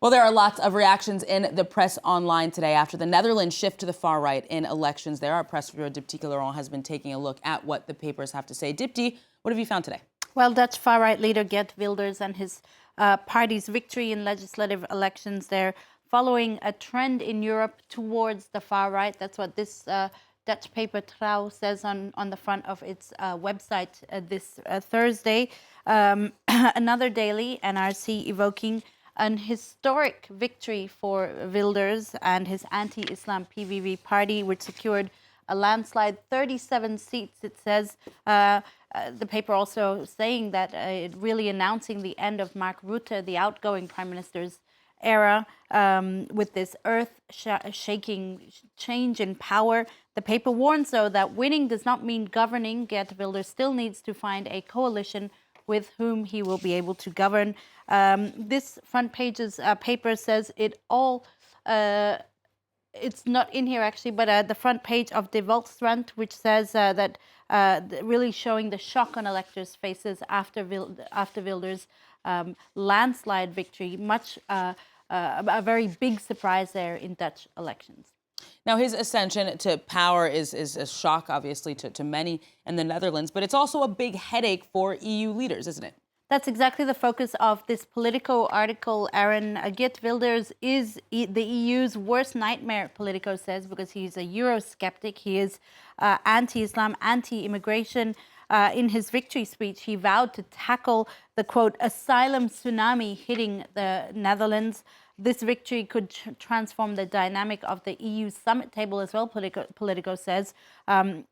Well, there are lots of reactions in the press online today after the Netherlands shift to the far right in elections there. Our press bureau, Dipti Laurent, has been taking a look at what the papers have to say. Dipti, what have you found today? Well, Dutch far-right leader Geert Wilders and his party's victory in legislative elections there, following a trend in Europe towards the far right. That's what this Dutch paper Trouw says on the front of its website this Thursday. Another daily, NRC, evoking an historic victory for Wilders and his anti-Islam PVV party, which secured a landslide 37 seats, it says. The paper also saying that it really announcing the end of Mark Rutte, the outgoing prime minister's era, with this earth-shaking change in power. The paper warns, though, that winning does not mean governing. Geert Wilders still needs to find a coalition with whom he will be able to govern. This front page's paper says it all. It's not in here actually, but the front page of De Volkskrant, which says that really showing the shock on electors' faces after Wilders' landslide victory, a very big surprise there in Dutch elections. Now, his ascension to power is a shock, obviously, to many in the Netherlands, but it's also a big headache for EU leaders, isn't it? That's exactly the focus of this Politico article, Aaron. Geert Wilders is the EU's worst nightmare, Politico says, because he's a Eurosceptic. He is anti-Islam, anti-immigration. In his victory speech, he vowed to tackle the, quote, asylum tsunami hitting the Netherlands. This victory could transform the dynamic of the EU summit table as well, Politico says,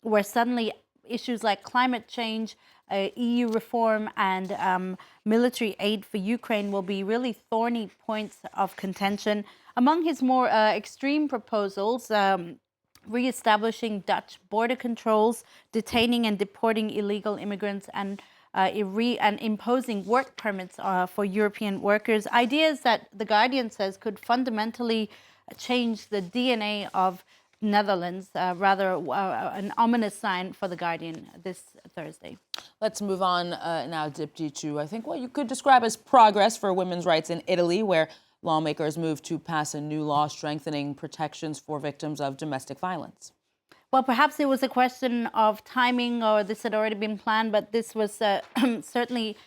where suddenly issues like climate change, EU reform and military aid for Ukraine will be really thorny points of contention. Among his more extreme proposals, re-establishing Dutch border controls, detaining and deporting illegal immigrants, and imposing work permits for European workers. Ideas that The Guardian says could fundamentally change the DNA of Netherlands, rather an ominous sign for The Guardian this Thursday. Let's move on now, Dipti, to I think what you could describe as progress for women's rights in Italy, where lawmakers moved to pass a new law strengthening protections for victims of domestic violence. Well, perhaps it was a question of timing, or this had already been planned, but this was certainly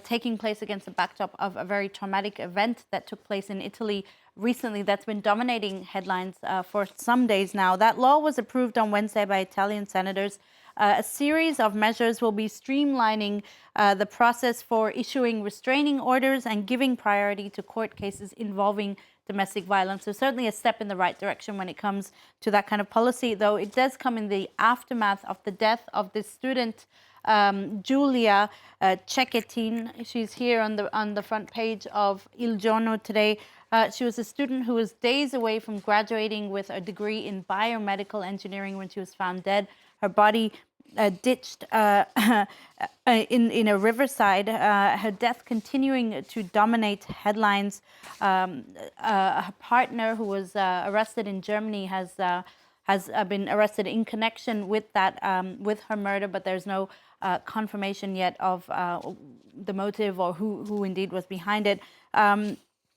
taking place against the backdrop of a very traumatic event that took place in Italy recently that's been dominating headlines for some days now. That law was approved on Wednesday by Italian senators. A series of measures will be streamlining the process for issuing restraining orders and giving priority to court cases involving domestic violence. So certainly a step in the right direction when it comes to that kind of policy, though it does come in the aftermath of the death of this student, Giulia Cecchettin. She's here on the front page of Il Giorno today. She was a student who was days away from graduating with a degree in biomedical engineering when she was found dead. Her body ditched in a riverside. Her death continuing to dominate headlines. Her partner, who was arrested in Germany, has been arrested in connection with that with her murder, but there's no confirmation yet of the motive or who indeed was behind it.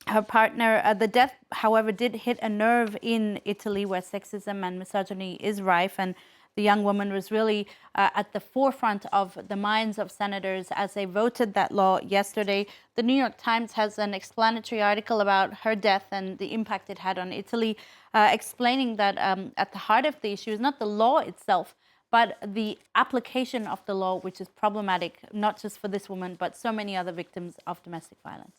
Her partner, the death, however, did hit a nerve in Italy, where sexism and misogyny is rife, and the young woman was really at the forefront of the minds of senators as they voted that law yesterday. The New York Times has an explanatory article about her death and the impact it had on Italy, explaining that at the heart of the issue is not the law itself, but the application of the law, which is problematic, not just for this woman, but so many other victims of domestic violence.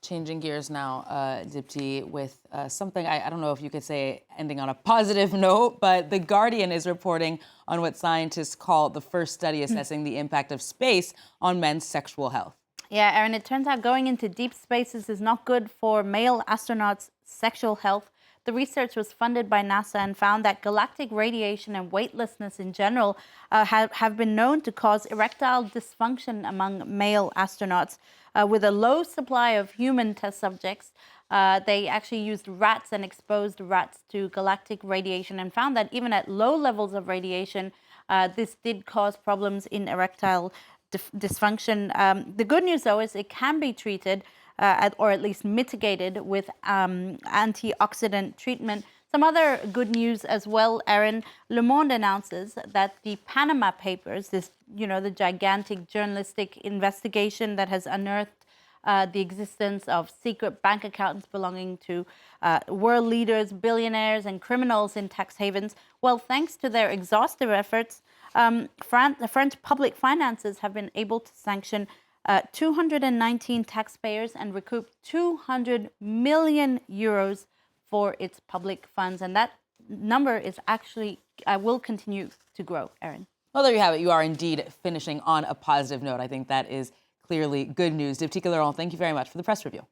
Changing gears now, Dipti, with something I don't know if you could say ending on a positive note, but The Guardian is reporting on what scientists call the first study assessing the impact of space on men's sexual health. Yeah, Aaron, it turns out going into deep spaces is not good for male astronauts' sexual health. The research was funded by NASA and found that galactic radiation and weightlessness in general have been known to cause erectile dysfunction among male astronauts. With a low supply of human test subjects, they actually used rats and exposed rats to galactic radiation and found that even at low levels of radiation, this did cause problems in erectile dysfunction. The good news, though, is it can be treated. or at least mitigated with antioxidant treatment. Some other good news as well, Erin. Le Monde announces that the Panama Papers, the gigantic journalistic investigation that has unearthed the existence of secret bank accounts belonging to world leaders, billionaires, and criminals in tax havens. Well, thanks to their exhaustive efforts, the French public finances have been able to sanction 219 taxpayers and recoup 200 million euros for its public funds. And that number is actually will continue to grow, Erin. Well, there you have it. You are indeed finishing on a positive note. I think that is clearly good news. Diptyque Laurent, thank you very much for the press review.